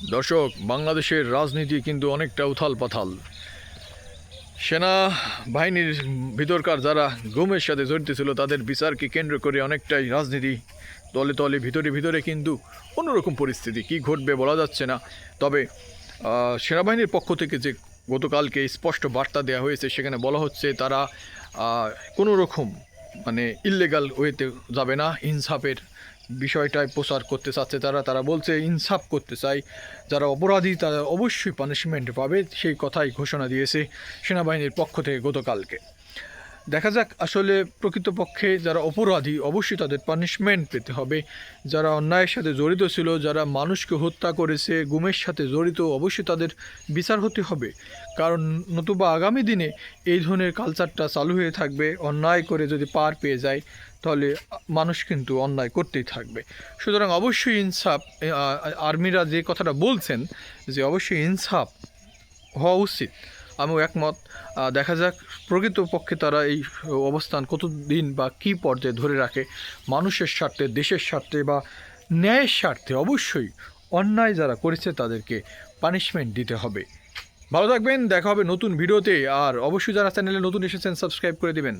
দর্শক, বাংলাদেশের রাজনীতি কিন্তু অনেকটা উথাল পাথাল। সেনা বাহিনীর ভিতরকার যারা গুমের সাথে জড়িত ছিল তাদের বিচারকে কেন্দ্র করে অনেকটাই রাজনীতি তলে তলে ভিতরে ভিতরে কিন্তু অন্যরকম পরিস্থিতি, কি ঘটবে বলা যাচ্ছে না। তবে সেনাবাহিনীর পক্ষ থেকে যে গতকালকে স্পষ্ট বার্তা দেওয়া হয়েছে, সেখানে বলা হচ্ছে তারা কোনো রকম ইল্লেগাল ওয়েতে যাবে না, ইনসাফের বিষয়টায় প্রচার করতে চাচ্ছে তারা। তারা বলছে ইনসাফ করতে চাই, যারা অপরাধী তারা অবশ্যই পানিশমেন্ট পাবে, সেই কথাই ঘোষণা দিয়েছে সেনাবাহিনীর পক্ষ থেকে গতকালকে। দেখা যাক আসলে প্রকৃতপক্ষে যারা অপরাধী অবশ্যই তাদের পানিশমেন্ট পেতে হবে। যারা অন্যায়ের সাথে জড়িত ছিল, যারা মানুষকে হত্যা করেছে, গুমের সাথে জড়িত, অবশ্যই তাদের বিচার হতে হবে। কারণ নতুবা আগামী দিনে এই ধরনের কালচারটা চালু হয়ে থাকবে। অন্যায় করে যদি পার পেয়ে যায় তাহলে মানুষ কিন্তু অন্যায় করতেই থাকবে। সুতরাং অবশ্যই ইনসাফ, আর্মিরা যে কথাটা বলছেন যে অবশ্যই ইনসাফ হওয়া উচিত, আমিও একমত। দেখা যাক প্রকৃতপক্ষে তারা এই অবস্থান কতদিন বা কী পর্যায়ে ধরে রাখে। মানুষের স্বার্থে, দেশের স্বার্থে বা ন্যায়ের স্বার্থে অবশ্যই অন্যায় যারা করেছে তাদেরকে পানিশমেন্ট দিতে হবে। ভালো থাকবেন, দেখা হবে নতুন ভিডিওতে। আর অবশ্যই যারা চ্যানেলে নতুন এসেছেন সাবস্ক্রাইব করে দেবেন।